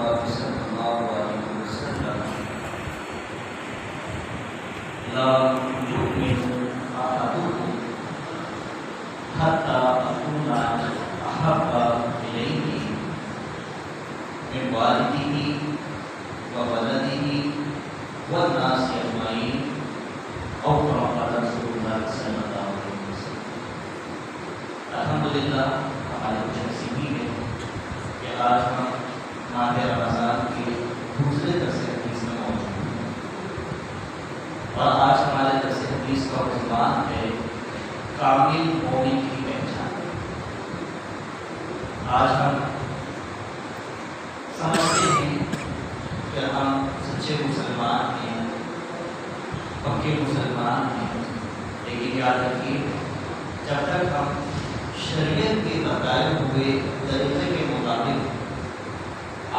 اللہ صلی اللہ علیہ وسلم لا یؤمن احدکم حتی اکون احب الیہ من والدہ وولدہ والناس اجمعین او کما قال رسول اللہ صلی اللہ علیہ وسلم۔ الحمدللہ ہماری خوش نصیبی ہے کہ آج ہم ماہ رمضان کے دوسرے درس حدیث میں موجود ہیں، اور آج ہمارے درس حدیث کا عنوان ہے کامل مومن کی پہچان۔ آج ہم سمجھتے ہیں کہ ہم سچے مسلمان ہیں، پکے مسلمان ہیں، لیکن یاد رکھیے جب تک ہم شریعت کے بتائے ہوئے طریقے کے مطابق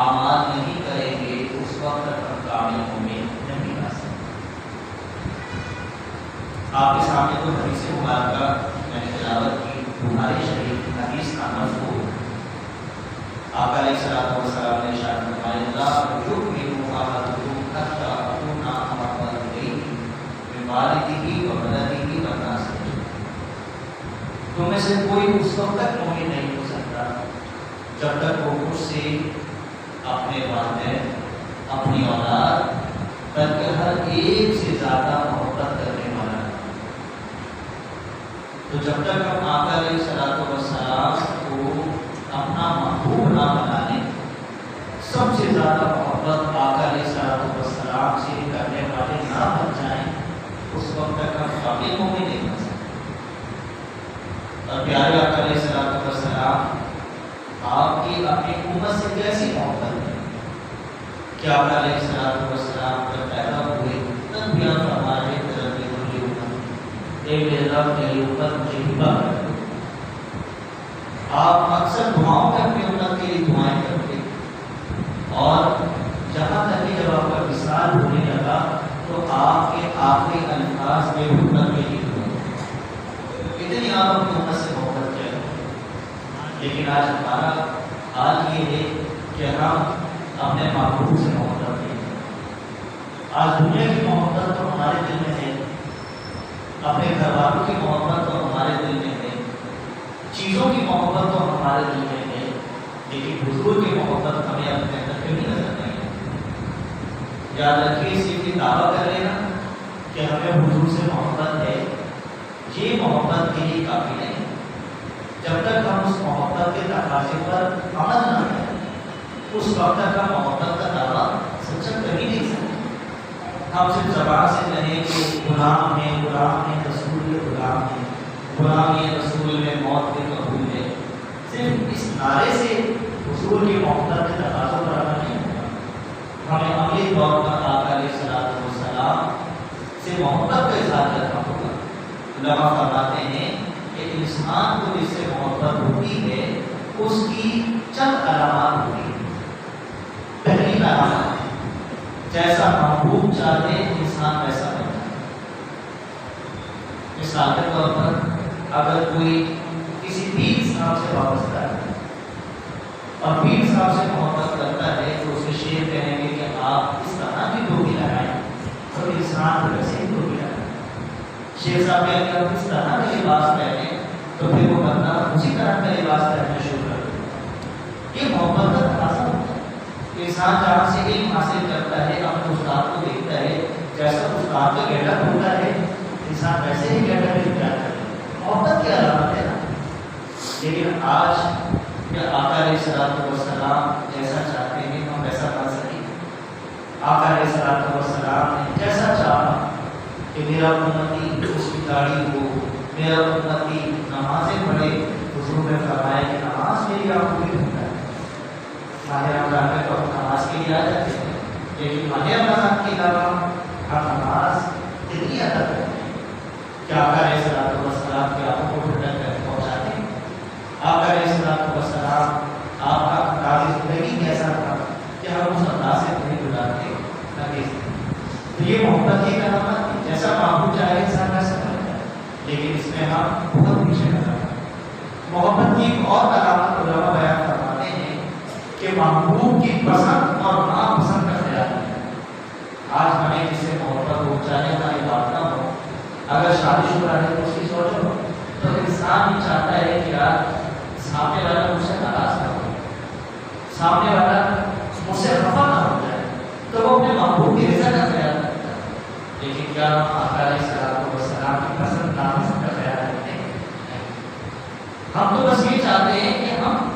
اعمال نہیں کریں گے اس وقت تک ہم کامل مومن نہیں بن سکتے۔ آپ کے سامنے تو حدیث مبارکہ میں نے تلاوت کی، بخاری شریف حدیث کا مرفوع آقا علیہ الصلوۃ والسلام نے ارشاد فرمایا لا یؤمن احدکم حتی اکون احب الیہ من والدہ وولدہ والناس اجمعین۔ تم میں سے کوئی اس وقت تک مومن نہیں ہو سکتا جب تک وہ خود سے، اپنے والدین، اپنی اولاد، بلکہ ہر ایک سے زیادہ محبت کرنے والا ہے۔ تو جب تک ہم آقا علیہ الصلوۃ والسلام کو اپنا محبوب نہ بنانے، سب سے زیادہ محبت آقا علیہ الصلوۃ والسلام سے کرنے والے نہ بن جائیں، اس وقت تک ہم کامل مومن نہیں بن سکتے۔ اور پیارے آقا علیہ الصلوۃ والسلام آپ کی اپنی امت سے کیسی محبت ہے کہ آقا علیہ الصلوۃ والسلام جب پیدا ہوئے تب بھی آپ ہمارے طرف میری امت، اے میرے رب میری امت مجھے ہبا کر دو۔ آپ اکثر دعاؤں میں اپنی امت کے لیے دعائیں کرتے، اور جہاں تک کہ جب آپ کا وصال ہونے لگا تو آپ کے آخری الفاظ میں امت کے لیے اتنی آپ اپنی امت سے محبت کریں۔ لیکن آج ہمارا حال یہ ہے کہ ہم اپنے محبوب سے محبت کریں۔ آج دنیا کی محبت تو ہمارے دل میں ہے، اپنے گھر والوں کی محبت تو ہمارے دل میں ہے، چیزوں کی محبت تو ہمارے دل میں ہے، لیکن حضور کی محبت ہمیں اپنے اندر کبھی نظر نہیں ہے۔ یاد رکھیے صرف یہ دعویٰ کر لینا کہ ہمیں حضور سے محبت ہے، یہ محبت کے لیے کافی نہیں۔ جب تک ہم اس محبت کے تقاضے پر عمل نہ کریں اس وقت تک ہم محبت کا دعویٰ سچا کر ہی نہیں سکتے۔ ہم صرف زبان سے کہیں کہ غلام ہیں رسول کے غلام ہیں، غلامی رسول میں موت کے قبول ہے، صرف اس نعرے سے حضور کی محبت کے تقاضوں پر عمل نہیں ہوگا۔ ہمیں عملی طور پر آقا علیہ الصلوۃ والسلام سے محبت کا اظہار کرنا ہوگا۔ علماء فرماتے ہیں کہ انسان کو جس سے محبت ہوتی ہے اس کی چند علامات ہوتی ہیں۔ پہلی علامت، جیسا محبوب چاہے انسان ویسا بنتا ہے۔ مثال کے طور پر اگر کوئی کسی پیر صاحب سے وابستہ ہے اور پیر صاحب سے محبت کرتا ہے تو اسے شعر کہیں گے کہ آپ اس طرح کی ٹوپی لگائیں، اور انسان ویسے ہی ٹوپی لگائیں۔ شیخ صاحب کہیں کہ آپ اس طرح کا لباس پہنیں تو پھر وہ بندہ اسی طرح کا لباس پہننا شروع کر دے۔ یہ محبت کا تقاضا ہوتا ہے۔ انسان جہاں سے علم حاصل کرتا ہے اپنے استاد کو دیکھتا ہے، جیسا استاد کا گیٹ اپ ہوتا ہے انسان ویسے ہی گیٹ اپ اختیار کرتا ہے۔ محبت کی علامت ہے نا۔ لیکن آج کہ آقا علیہ الصلوۃ والسلام جیسا چاہتے ہیں ہم ویسا بن سکیں۔ آقا علیہ الصلوۃ والسلام نے جیسا چاہا کہ میرا امتی اس کی داڑھی ہو، میرا امتی نمازیں پڑھے، حضور نے فرمایا کہ نماز میری آنکھوں کی ہوتا ہے۔ ماہ رمضان میں تو ہم نماز کے لیے آ جاتے ہیں، لیکن ماہ رمضان کے علاوہ ہم نماز اتنی ادا کرتے ہیں کہ آقا علیہ الصلوۃ والسلام کی آنکھوں کو ٹھنڈک کر پہنچاتے ہیں۔ آقا علیہ الصلوۃ والسلام آپ کا انداز زندگی کیسا تھا کہ ہم اس انداز سے نہیں گزارتے نہ۔ تو یہ محبت کی علامت ہے، جیسا محبوب چاہے انسان ویسا کرتا ہے، لیکن اس میں ہم بہت پیچھے نظر آتے ہیں۔ محبت کی ایک اور علامت علماء بیان فرماتے ہیں کہ محبوب کی پسند اور ناپسند کا خیال ہے. آج ہمیں جس سے محبت ہو چاہے ہماری بات نہ ہو, اگر شادی شدہ ہے تو اس کی سوچ ہو, تو انسان یہ چاہتا ہے کہ یار سامنے والا مجھ سے ناراض نہ ہو, سامنے والا مجھ سے خفا نہ ہو جائے, تو وہ اپنے محبوب کی رضا کا خیال رکھتا ہے. لیکن کیا ہم آقا علیہ الصلوۃ والسلام کی پسند ناپسند کا خیال رکھتے ہیں؟ ہم تو بس یہ چاہتے ہیں کہ ہم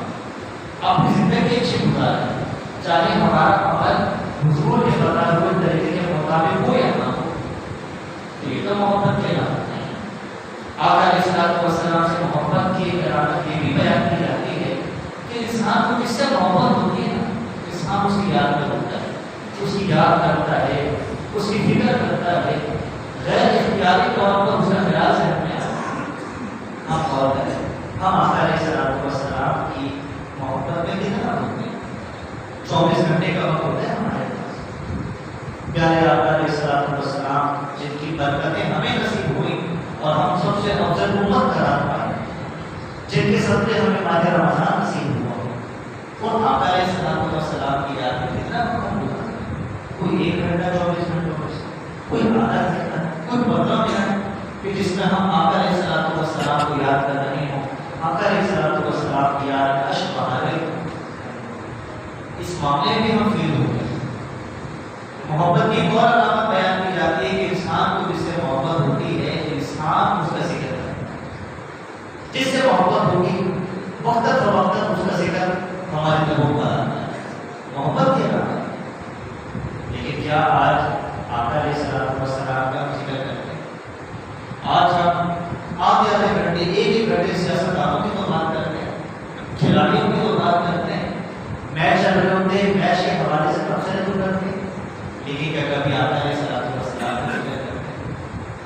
اپنی زندگی اچھی گزاریں, چاہے ہمارا عمل حضور کے بتائے ہوئے طریقے کے مطابق ہو یا نہ ہو. تو یہ تو محبت کے نام ہے. آقا علیہ الصلوۃ والسلام سے محبت کی علامت یہ بھی بیان کی جاتی ہے کہ انسان کو جس سے محبت ہوتی ہے نا, انسان اس کی یاد میں ہوتا ہے, اس کی یاد کرتا ہے, اس کی فکر کرتا ہے, غیر اختیاری طور پر اس کا خیال سے رکھنے آتا ہے. ہم غور کریں, ہم آقا علیہ الصلوۃ والسلام کی محبت میں کتنا ہوتے ہیں؟ 24 گھنٹے کا وقت ہوتا ہے ہمارے پاس. پیارے آقا علیہ الصلوۃ والسلام جن کی برکتیں ہمیں نصیب ہوئی اور ہم سب سے افضل امت قرار پائے, جن کے صدقے ہمیں ماہ رمضان نصیب ہوا, اور آقا علیہ الصلوۃ والسلام کی یاد میں کتنا وقت ہوتا ہے؟ کوئی 1 گھنٹہ 24 گھنٹوں میں سے, کوئی آدھا گھنٹہ, کوئی 15 منٹ کہ جس میں ہم آقا علیہ الصلوۃ والسلام کو یاد کر رہے ہوں, آقا علیہ الصلوۃ والسلام کی یاد اشک بہا رہے ہوں. اس معاملے میں ہم فیل ہو گئے. محبت کی ایک اور علامت بیان کی جاتی ہے کہ انسان کو جس سے محبت ہوتی ہے انسان اس کا ذکر کرے. جس سے محبت ہوگی وقت فوقت اس کا ذکر ہمارے لبوں پر آتا ہے, محبت کی علامت. لیکن کیا آج آقا علیہ الصلوۃ والسلام کا ذکر کرتے ہیں؟ آج ہم آدھے گھنٹے, ایک گھنٹے سیاستدانوں کی تو بات کرتے ہیں, کھلاڑیوں کی تو بات کرتے ہیں, میچ چل رہے ہوتے ہیں, میچ کے حوالے سے تبصرے تو کرتے ہیں, لیکن کیا کبھی آقا علیہ الصلوۃ والسلام کا ذکر کرتے ہیں؟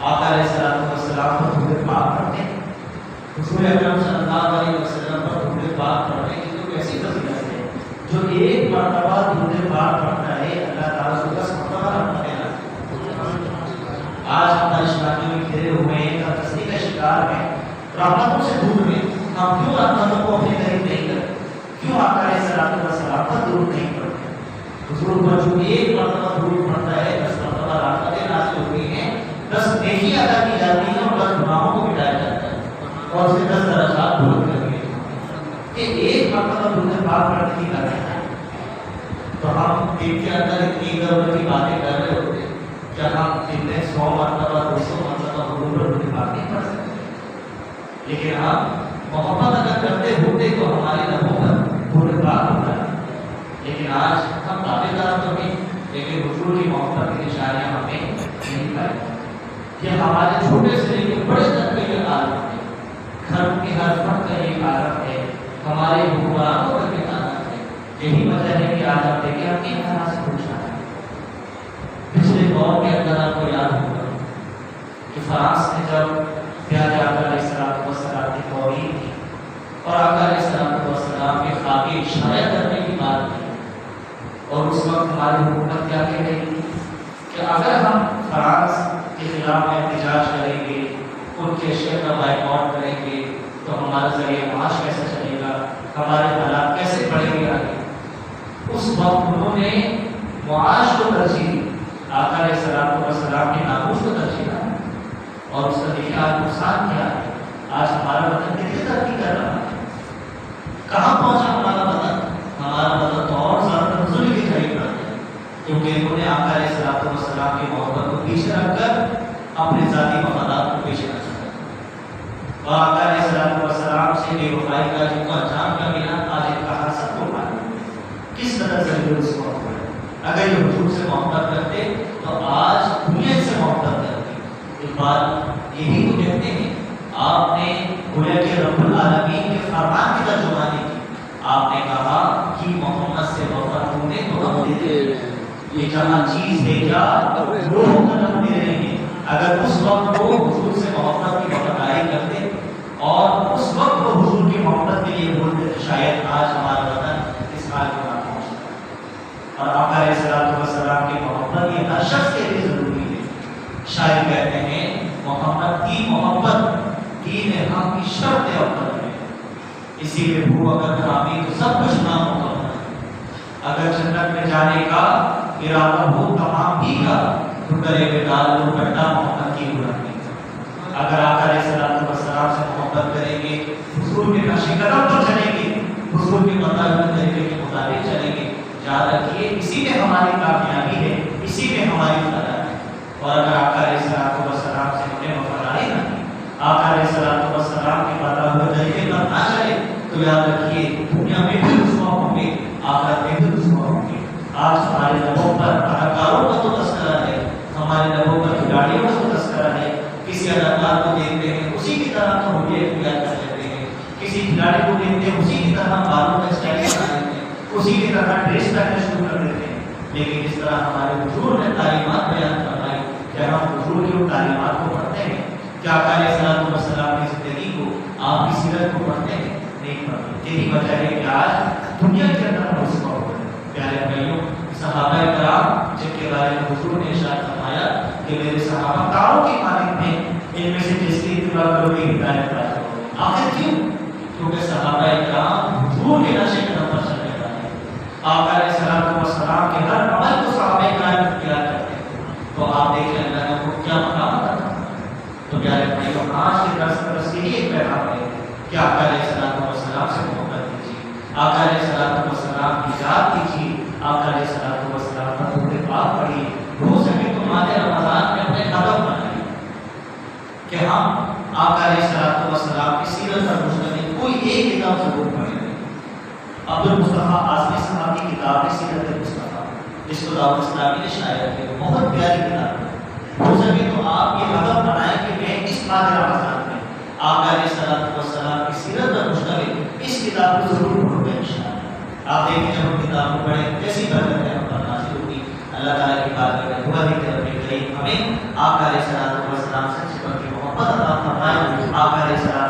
آقا علیہ الصلوۃ والسلام پر درود پاک پڑھتے ہیں, حضور اکرم صلی اللہ علیہ وسلم پر درود پاک پڑھتے ہیں. یہ تو کیسی فضیلت ہے, جو ایک مرتبہ درود پاک پڑھتا ہے اللہ تعالیٰ کو 10 مرتبہ رحمت دینا. آج ہم پریشانیوں میں گھرے ہوئے ہیں, تسلی کا شکار ہیں, رحمتوں سے دور ہیں, ہم کیوں رحمتوں کو اپنے قریب نہیں کرتے؟ کیوں آقا علیہ الصلوۃ والسلام پر درود نہیں پڑھتے؟ حضور پر جو ایک مرتبہ درود پڑھتا ہے 10 مرتبہ رحمتیں نازل ہوتی ہیں, 10 نیکی ادا کی جاتی ہیں, اور 10 گناہوں کو مٹایا جاتا ہے, اور اسے 10 درجات بلند کر دیے. کہ ایک مرتبہ درود پاک پڑھنے کی بات ہے. تو ہم دن کے اندر اتنی ادھر کی باتیں کر رہے ہوتے ہیں, کیا ہم دن میں 100 مرتبہ 200 مرتبہ حضور پر درود پاک نہیں پڑھ سکتے؟ لیکن ہم محبت اگر کرتے ہوتے تو ہمارے لبوں پر درود پاک ہوتا ہے. لیکن آج ہم دعوے دار تو نہیں, لیکن حضور کی محبت کی نشانیاں ہمیں نہیں پائی. یہ ہمارے چھوٹے سے لے کے بڑے تک کا یہ عالم ہے, گھر کے ہر فرد کا یہ عالم ہے, ہمارے حکمرانوں کا یہ عالم ہے. یہی وجہ ہے کہ آج آپ دیکھیں ہم ایک طرح سے پوچھنا ہے. پچھلے دور کے اندر آپ کو یاد ہوگا کہ فرانس میں جب پیارے آقا علیہ الصلوۃ والسلام کی توہین کی اور آقا علیہ الصلوۃ والسلام کے خاکی شائع کرنے کی بات کی, اور اس وقت ہماری حکومت کیا کہہ رہی تھی کہ اگر ہم فرانس کے خلاف احتجاج کریں گے, ان کے اشیاء کا بائیکاٹ کریں گے, تو ہمارا ذریعہ معاش کیسے چلے گا, ہمارے حالات کیسے بڑھیں گے آگے. اس وقت انہوں نے معاش کو ترجیح دی, آقا علیہ الصلوۃ والسلام کے ناموس کو ترجیح دی, اور اس کا دیکھا نقصان کیا ہے. آج ہمارا وطن کتنی ترقی کر رہا ہے, کہاں پہنچا ہمارا وطن؟ ہمارا وطن تو اور زیادہ نزول کی قریب رہا ہے, کیونکہ انہوں نے آقا علیہ الصلوۃ والسلام کی محبت کو پیچھے رکھ کر اپنے ذاتی مفادات کو پیچھے رکھ سکتا. اور آقا علیہ الصلوۃ والسلام سے بے وفائی کا جن کو انجام کا ملا, آج ان کا حسد کو پایا کس طرح سے اس کو ہوئے. اگر یہ حضور سے محبت کرتے تو آج دنیا سے محبت کرتے. ایک بات یہی تو کہتے ہیں, آپ نے گویا کہ رب العالمین کے فرمان کی ترجمہ نہیں کی. آپ نے کہا کہ محمد سے وفا تم نے تو ہم دے دے, یہ جہاں چیز دے جا وہ ہم دے رہے ہیں. اگر اس وقت وہ حضور سے محبت کی وفاداری کرتے اور اس وقت وہ حضور کی محبت کے لیے بولتے تو شاید آج ہمارا وطن اس حال کو نہ پہنچتا. اور آقا علیہ الصلوۃ والسلام کی محبت یہ ہر شخص کے لیے ضروری ہے. شاعر کہتے ہیں محمد کی محبت دین حق کی شرط اول ہے, اسی لیے بھو اگر کامی تو سب کچھ نامکمل ہے. اگر جنت میں جانے کا ارادہ ہو تمام ہی کا تو کرے بے ڈال لو گڈھا محبت کی بلندی۔ اگر آقا علیہ الصلوۃ والسلام سے محبت کریں گے، حضور کے نقش قدم پر چلیں گے، حضور کے مطابق طریقے کے مطابق چلیں گے، یاد رکھیے اسی میں ہماری کامیابی ہے، اسی میں ہماری فلاح ہے۔ اور اگر آقا علیہ الصلوۃ والسلام سے ہمیں وفاداری نہ کی، آقا علیہ الصلوۃ والسلام کے بتائے ہوئے طریقے پر نہ چلے تو یاد رکھیے دنیا میں بھی رسوا ہوں گے، آخرت میں بھی رسوا ہوں گے۔ آج ہمارے لبوں پر اداکاروں کا تو تذکرہ ہے، ہمارے لبوں پر کھلاڑیوں کا تو تذکرہ ہے، کسی اداکار کو دیکھتے ہیں اسی کی طرح تو ہم یہ اختیار کر لیتے ہیں، کسی کھلاڑی کو دیکھتے ہیں اسی کی طرح بالوں کا اسٹائل بنا لیتے ہیں، اسی کی طرح ڈریس پہننا شروع کر دیتے ہیں۔ لیکن جس طرح ہمارے حضور نے تعلیمات بیان فرمائی، کیا ہم حضور کی ان تعلیمات کو پڑھتے ہیں؟ کیا آقا علیہ الصلوۃ والسلام کی زندگی کو، آپ کی سیرت کو پڑھتے ہیں؟ نہیں پڑھتے۔ یہی وجہ ہے کہ آج دنیا کے اندر ہم رسوا ہو گئے۔ پیارے بھائیوں، صحابہ کرام جن کے بارے میں حضور نے ارشاد فرمایا کہ میرے صحابہ کاروں کی مانند ہیں، ان میں سے جس کی اتباع کرو گے ہدایت حاصل ہوگی۔ آخر کیوں؟ کیونکہ صحابہ کرام حضور کے نقش قدم پر چلنے والے ہیں۔ آقا علیہ الصلوۃ والسلام کے ہر عمل کو صحابہ کرام اختیار کرتے ہیں۔ تو آپ دیکھیں اللہ نے ان کو کیا مقام عطا فرمایا۔ تو پیارے بھائیوں، آج کے درس پر اس کے لیے ایک پیغام ہے کہ آقا علیہ الصلوۃ والسلام سے محبت کیجیے، آقا علیہ الصلوۃ والسلام کی یاد کیجیے، آقا علیہ الصلوۃ والسلام پر درود پاک پڑھیے، ہو سکے تو ماہ رمضان میں اپنے قدم بنائیے کہ ہم آقا علیہ الصلوۃ والسلام کی سیرت پر مشتمل کوئی ایک کتاب ضرور پڑھیں۔ عبد المصطفیٰ اعظمی صاحب کی کتاب ہے سیرت مصطفیٰ، جس کو دعوت اسلامی نے شائع کی، بہت پیاری کتاب ہے۔ ہو سکے تو آپ یہ قدم بنائیں کہ میں اس ماہ رمضان میں آقا علیہ الصلوۃ والسلام کی سیرت پر مشتمل اس کتاب کو ضرور پڑھوں گا انشاءاللہ۔ آپ دیکھیں جب ہم کتاب کو پڑھیں کیسی برکت ہے ہم پر نازل ہوگی۔ اللہ تعالیٰ کی بات میں دعا ہے کہ رب کریم ہمیں آقا علیہ الصلوۃ والسلام سے سچی محبت عطا فرمائے، آقا علیہ الصلوۃ